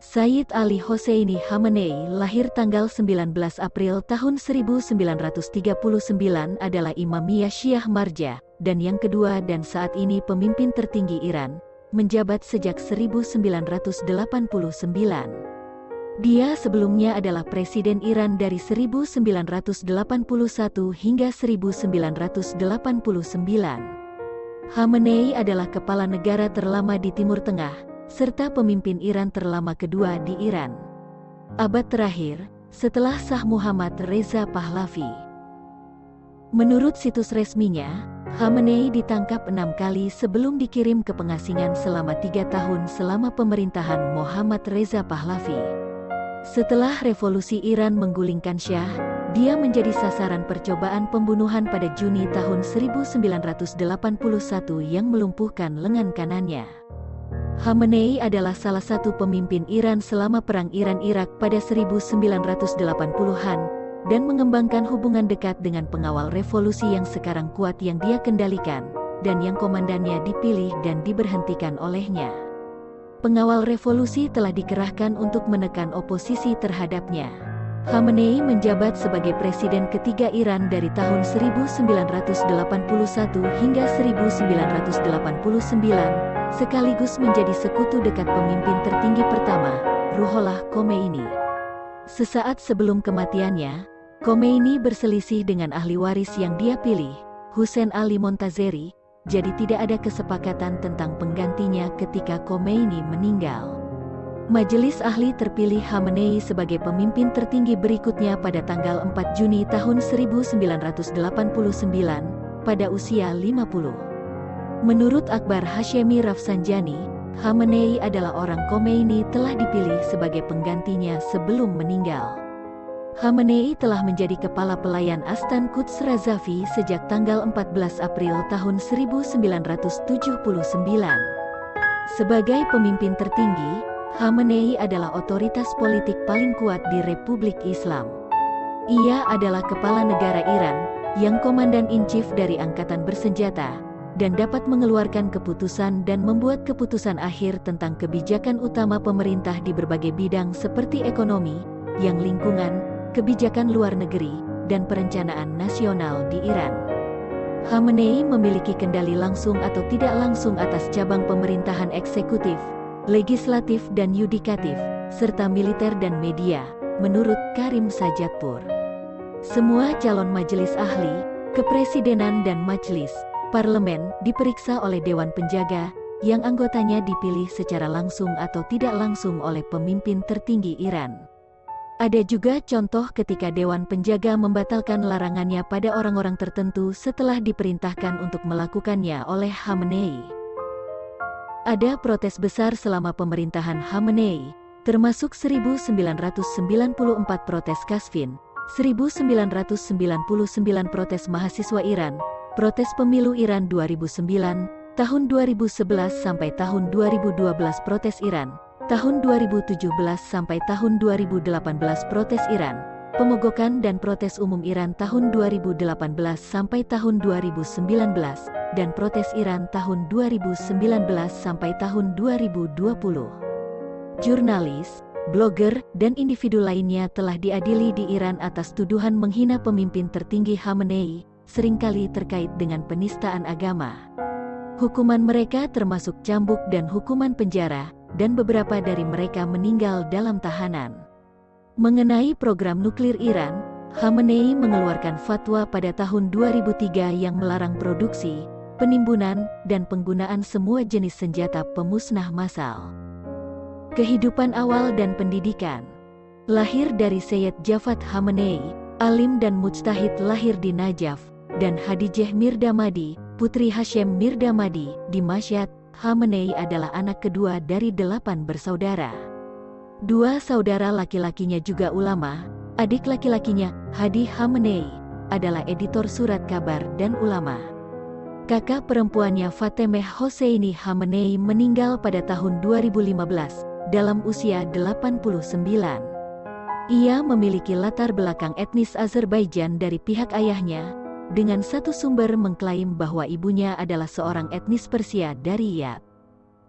Sayyid Ali Hosseini Khamenei lahir tanggal 19 April tahun 1939 adalah Imamiyah Syiah Marja, dan yang kedua dan saat ini pemimpin tertinggi Iran, menjabat sejak 1989. Dia sebelumnya adalah Presiden Iran dari 1981 hingga 1989. Khamenei adalah kepala negara terlama di Timur Tengah, serta pemimpin Iran terlama kedua di Iran. Abad terakhir, setelah Shah Muhammad Reza Pahlavi. Menurut situs resminya, Khamenei ditangkap 6 kali sebelum dikirim ke pengasingan selama 3 tahun selama pemerintahan Muhammad Reza Pahlavi. Setelah revolusi Iran menggulingkan Shah, dia menjadi sasaran percobaan pembunuhan pada Juni tahun 1981 yang melumpuhkan lengan kanannya. Khamenei adalah salah satu pemimpin Iran selama Perang Iran-Irak pada 1980-an, dan mengembangkan hubungan dekat dengan pengawal revolusi yang sekarang kuat yang dia kendalikan, dan yang komandannya dipilih dan diberhentikan olehnya. Pengawal revolusi telah dikerahkan untuk menekan oposisi terhadapnya. Khamenei menjabat sebagai presiden ketiga Iran dari tahun 1981 hingga 1989, sekaligus menjadi sekutu dekat pemimpin tertinggi pertama, Ruhollah Khomeini. Sesaat sebelum kematiannya, Khomeini berselisih dengan ahli waris yang dia pilih, Hussein Ali Montazeri, jadi tidak ada kesepakatan tentang penggantinya ketika Khomeini meninggal. Majelis ahli terpilih Khamenei sebagai pemimpin tertinggi berikutnya pada tanggal 4 Juni tahun 1989, pada usia 50. Menurut Akbar Hashemi Rafsanjani, Khamenei adalah orang Khomeini telah dipilih sebagai penggantinya sebelum meninggal. Khamenei telah menjadi kepala pelayan Astan Quds Razavi sejak tanggal 14 April tahun 1979. Sebagai pemimpin tertinggi, Khamenei adalah otoritas politik paling kuat di Republik Islam. Ia adalah kepala negara Iran, yang komandan-in-chief dari angkatan bersenjata, dan dapat mengeluarkan keputusan dan membuat keputusan akhir tentang kebijakan utama pemerintah di berbagai bidang seperti ekonomi, yang lingkungan, kebijakan luar negeri, dan perencanaan nasional di Iran. Khamenei memiliki kendali langsung atau tidak langsung atas cabang pemerintahan eksekutif, legislatif dan yudikatif, serta militer dan media, menurut Karim Sajadpur. Semua calon majelis ahli, kepresidenan dan majelis parlemen diperiksa oleh Dewan Penjaga, yang anggotanya dipilih secara langsung atau tidak langsung oleh pemimpin tertinggi Iran. Ada juga contoh ketika Dewan Penjaga membatalkan larangannya pada orang-orang tertentu setelah diperintahkan untuk melakukannya oleh Khamenei. Ada protes besar selama pemerintahan Khamenei, termasuk 1994 protes Kasvin, 1999 protes mahasiswa Iran, protes pemilu Iran 2009, tahun 2011 sampai tahun 2012 protes Iran, tahun 2017 sampai tahun 2018 protes Iran, pemogokan dan protes umum Iran tahun 2018 sampai tahun 2019, dan protes Iran tahun 2019 sampai tahun 2020. Jurnalis, blogger, dan individu lainnya telah diadili di Iran atas tuduhan menghina pemimpin tertinggi Khamenei, seringkali terkait dengan penistaan agama. Hukuman mereka termasuk cambuk dan hukuman penjara, dan beberapa dari mereka meninggal dalam tahanan. Mengenai program nuklir Iran, Khamenei mengeluarkan fatwa pada tahun 2003 yang melarang produksi, penimbunan, dan penggunaan semua jenis senjata pemusnah massal. Kehidupan awal dan pendidikan. Lahir dari Sayyid Javad Khamenei, alim dan mujtahid lahir di Najaf, dan Khadijah Mirdamadi, putri Hashim Mirdamadi, di Mashhad. Khamenei adalah anak kedua dari 8 bersaudara. 2 saudara laki-lakinya juga ulama, adik laki-lakinya, Hadi Khamenei, adalah editor surat kabar dan ulama. Kakak perempuannya Fatemeh Hosseini Khamenei meninggal pada tahun 2015, dalam usia 89. Ia memiliki latar belakang etnis Azerbaijan dari pihak ayahnya, dengan satu sumber mengklaim bahwa ibunya adalah seorang etnis Persia dari Yat.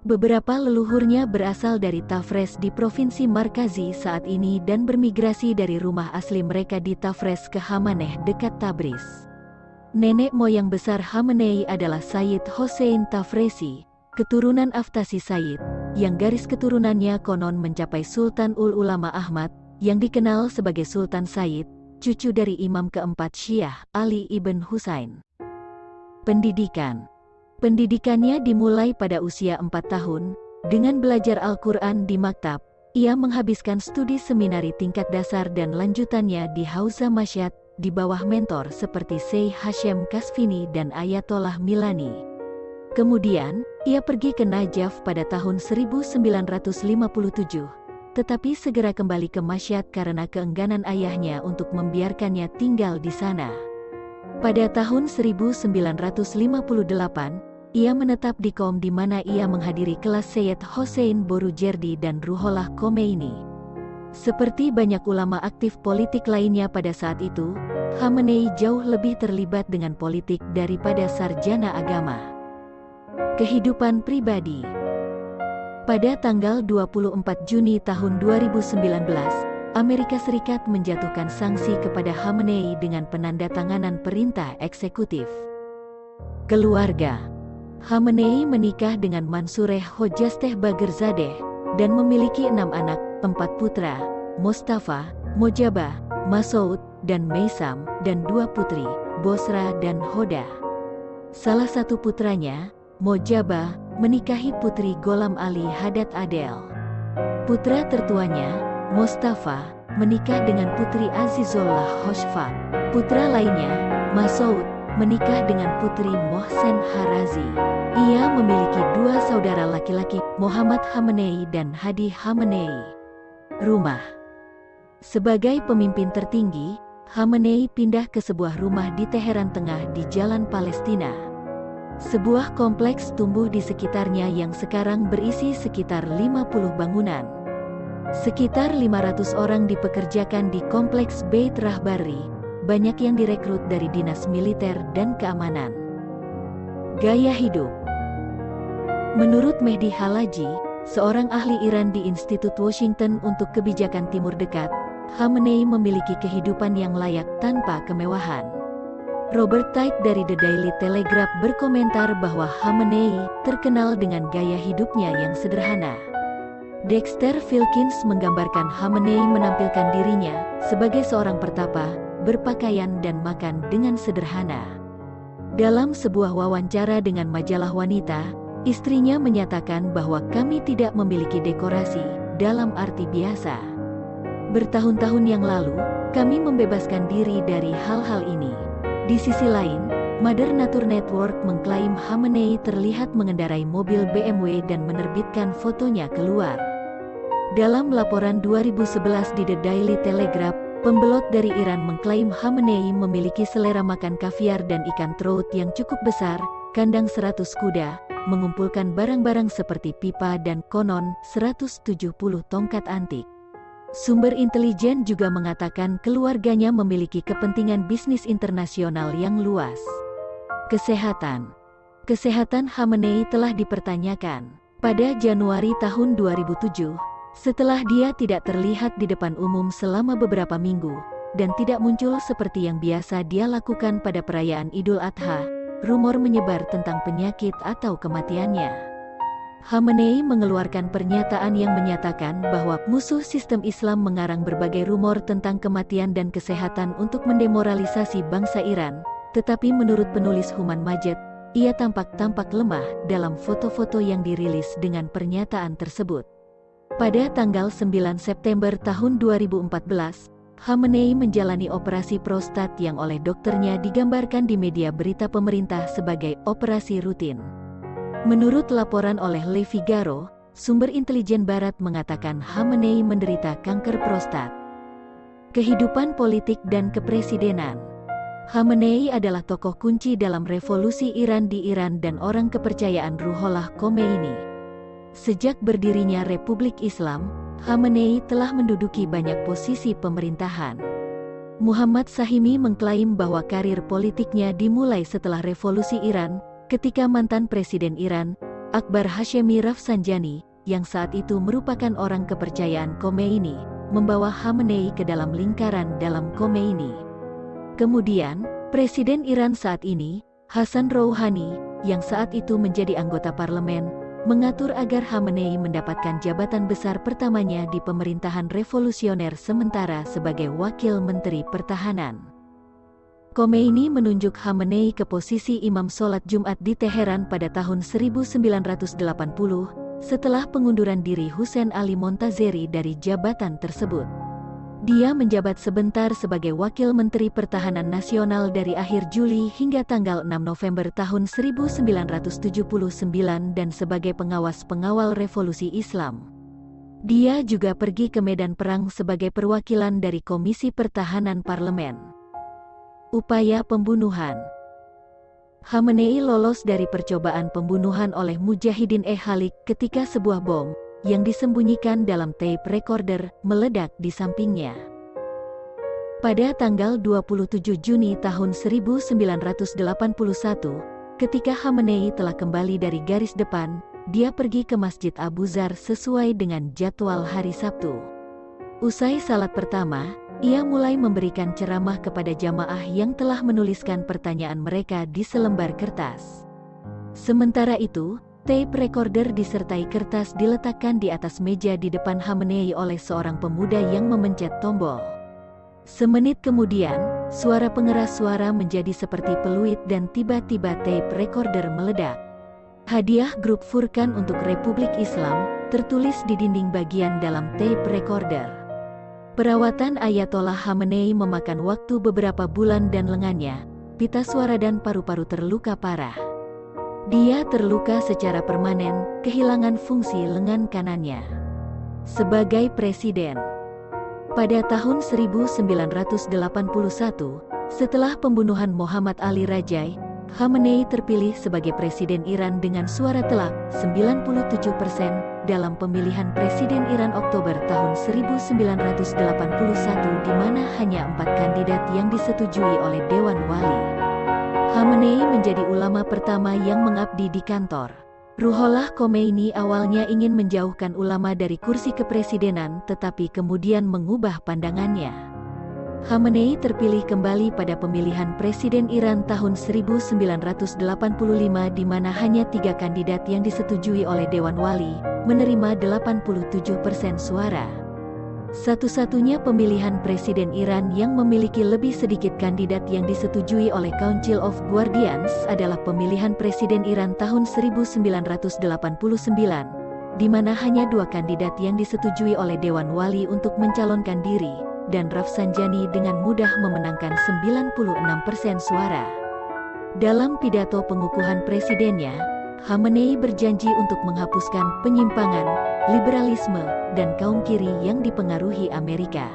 Beberapa leluhurnya berasal dari Tafres di Provinsi Markazi saat ini dan bermigrasi dari rumah asli mereka di Tafres ke Hamaneh dekat Tabriz. Nenek moyang besar Hamenei adalah Sayyid Hossein Tafresi, keturunan Aftasi Sayyid, yang garis keturunannya konon mencapai Sultan Ulama Ahmad, yang dikenal sebagai Sultan Sayyid, cucu dari Imam keempat Syiah, Ali ibn Husain. Pendidikannya dimulai pada usia 4 tahun, dengan belajar Al-Quran di maktab. Ia menghabiskan studi seminari tingkat dasar dan lanjutannya di Hauza Masyad, di bawah mentor seperti Syekh Hashim Kasvini dan Ayatollah Milani. Kemudian, ia pergi ke Najaf pada tahun 1957, tetapi segera kembali ke Masyad karena keengganan ayahnya untuk membiarkannya tinggal di sana. Pada tahun 1958, ia menetap di Qom di mana ia menghadiri kelas Sayyid Hossein Borujerdi dan Ruhollah Khomeini. Seperti banyak ulama aktif politik lainnya pada saat itu, Hamenei jauh lebih terlibat dengan politik daripada sarjana agama. Kehidupan pribadi. Pada tanggal 24 Juni tahun 2019, Amerika Serikat menjatuhkan sanksi kepada Hamenei dengan penandatanganan perintah eksekutif. Keluarga. Hamenei menikah dengan Mansureh Hojasteh Bagherzadeh dan memiliki 6 anak, 4 putra, Mostafa, Mojaba, Masoud, dan Meisam, dan 2 putri, Bosra dan Hoda. Salah satu putranya, Mojaba, menikahi putri Golam Ali Haddad Adel. Putra tertuanya, Mostafa, menikah dengan putri Azizullah Hoshfat. Putra lainnya, Masoud, menikah dengan putri Mohsen Harazi. Ia memiliki 2 saudara laki-laki, Muhammad Hamenei dan Hadi Hamenei. Rumah. Sebagai pemimpin tertinggi, Hamenei pindah ke sebuah rumah di Teheran Tengah di Jalan Palestina. Sebuah kompleks tumbuh di sekitarnya yang sekarang berisi sekitar 50 bangunan. Sekitar 500 orang dipekerjakan di kompleks Beit Rahbari, banyak yang direkrut dari dinas militer dan keamanan. Gaya hidup. Menurut Mehdi Halaji, seorang ahli Iran di Institut Washington untuk Kebijakan Timur Dekat, Hamenei memiliki kehidupan yang layak tanpa kemewahan. Robert Tait dari The Daily Telegraph berkomentar bahwa Hamenei terkenal dengan gaya hidupnya yang sederhana. Dexter Filkins menggambarkan Hamenei menampilkan dirinya sebagai seorang pertapa, berpakaian dan makan dengan sederhana. Dalam sebuah wawancara dengan majalah wanita, istrinya menyatakan bahwa kami tidak memiliki dekorasi, dalam arti biasa. Bertahun-tahun yang lalu, kami membebaskan diri dari hal-hal ini. Di sisi lain, Mother Nature Network mengklaim Hamenei terlihat mengendarai mobil BMW dan menerbitkan fotonya keluar. Dalam laporan 2011 di The Daily Telegraph, pembelot dari Iran mengklaim Hamenei memiliki selera makan kaviar dan ikan trout yang cukup besar, kandang 100 kuda, mengumpulkan barang-barang seperti pipa dan konon 170 tongkat antik. Sumber intelijen juga mengatakan keluarganya memiliki kepentingan bisnis internasional yang luas. Kesehatan. Kesehatan Hamenei telah dipertanyakan. Pada Januari tahun 2007, setelah dia tidak terlihat di depan umum selama beberapa minggu, dan tidak muncul seperti yang biasa dia lakukan pada perayaan Idul Adha, rumor menyebar tentang penyakit atau kematiannya. Hamenei mengeluarkan pernyataan yang menyatakan bahwa musuh sistem Islam mengarang berbagai rumor tentang kematian dan kesehatan untuk mendemoralisasi bangsa Iran, tetapi menurut penulis Human Majed, ia tampak lemah dalam foto-foto yang dirilis dengan pernyataan tersebut. Pada tanggal 9 September tahun 2014, Hamenei menjalani operasi prostat yang oleh dokternya digambarkan di media berita pemerintah sebagai operasi rutin. Menurut laporan oleh Le Figaro, sumber intelijen barat mengatakan Hamenei menderita kanker prostat. Kehidupan politik dan kepresidenan. Hamenei adalah tokoh kunci dalam revolusi Iran di Iran dan orang kepercayaan Ruhollah Khomeini. Sejak berdirinya Republik Islam, Hamenei telah menduduki banyak posisi pemerintahan. Muhammad Sahimi mengklaim bahwa karir politiknya dimulai setelah revolusi Iran, ketika mantan Presiden Iran, Akbar Hashemi Rafsanjani, yang saat itu merupakan orang kepercayaan Khomeini, membawa Khamenei ke dalam lingkaran dalam Khomeini. Kemudian, Presiden Iran saat ini, Hassan Rouhani, yang saat itu menjadi anggota parlemen, mengatur agar Khamenei mendapatkan jabatan besar pertamanya di pemerintahan revolusioner sementara sebagai Wakil Menteri Pertahanan. Khomeini menunjuk Khamenei ke posisi imam sholat Jumat di Teheran pada tahun 1980, setelah pengunduran diri Hussein Ali Montazeri dari jabatan tersebut. Dia menjabat sebentar sebagai Wakil Menteri Pertahanan Nasional dari akhir Juli hingga tanggal 6 November tahun 1979 dan sebagai pengawas-pengawal revolusi Islam. Dia juga pergi ke medan perang sebagai perwakilan dari Komisi Pertahanan Parlemen. Upaya pembunuhan. Khamenei lolos dari percobaan pembunuhan oleh Mujahidin Khalik ketika sebuah bom yang disembunyikan dalam tape recorder meledak di sampingnya. Pada tanggal 27 Juni tahun 1981, ketika Khamenei telah kembali dari garis depan, dia pergi ke Masjid Abu Zar sesuai dengan jadwal hari Sabtu. Usai salat pertama, ia mulai memberikan ceramah kepada jamaah yang telah menuliskan pertanyaan mereka di selembar kertas. Sementara itu, tape recorder disertai kertas diletakkan di atas meja di depan Khamenei oleh seorang pemuda yang memencet tombol. Semenit kemudian, suara pengeras suara menjadi seperti peluit dan tiba-tiba tape recorder meledak. Hadiah Grup Furqan untuk Republik Islam, tertulis di dinding bagian dalam tape recorder. Perawatan Ayatollah Khamenei memakan waktu beberapa bulan dan lengannya, pita suara dan paru-paru terluka parah. Dia terluka secara permanen, kehilangan fungsi lengan kanannya. Sebagai presiden. Pada tahun 1981, setelah pembunuhan Muhammad Ali Rajai, Khamenei terpilih sebagai presiden Iran dengan suara telak 97% dalam pemilihan presiden Iran Oktober tahun 1981 di mana hanya 4 kandidat yang disetujui oleh Dewan Wali. Khamenei menjadi ulama pertama yang mengabdi di kantor. Ruhollah Khomeini awalnya ingin menjauhkan ulama dari kursi kepresidenan tetapi kemudian mengubah pandangannya. Khamenei terpilih kembali pada pemilihan presiden Iran tahun 1985 di mana hanya 3 kandidat yang disetujui oleh Dewan Wali, menerima 87% suara. Satu-satunya pemilihan presiden Iran yang memiliki lebih sedikit kandidat yang disetujui oleh Council of Guardians adalah pemilihan presiden Iran tahun 1989, di mana hanya 2 kandidat yang disetujui oleh Dewan Wali untuk mencalonkan diri, dan Rafsanjani dengan mudah memenangkan 96% suara. Dalam pidato pengukuhan presidennya, Khamenei berjanji untuk menghapuskan penyimpangan, liberalisme, dan kaum kiri yang dipengaruhi Amerika.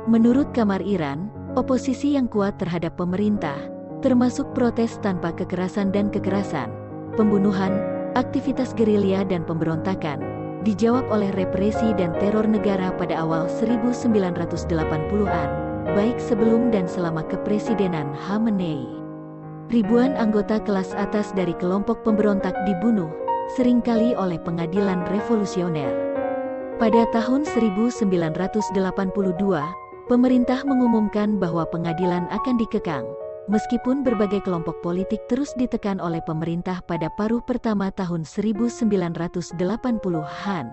Menurut Kamar Iran, oposisi yang kuat terhadap pemerintah, termasuk protes tanpa kekerasan dan kekerasan, pembunuhan, aktivitas gerilya dan pemberontakan, dijawab oleh represi dan teror negara pada awal 1980-an, baik sebelum dan selama kepresidenan Khamenei. Ribuan anggota kelas atas dari kelompok pemberontak dibunuh, seringkali oleh pengadilan revolusioner. Pada tahun 1982, pemerintah mengumumkan bahwa pengadilan akan dikekang, meskipun berbagai kelompok politik terus ditekan oleh pemerintah pada paruh pertama tahun 1980-an.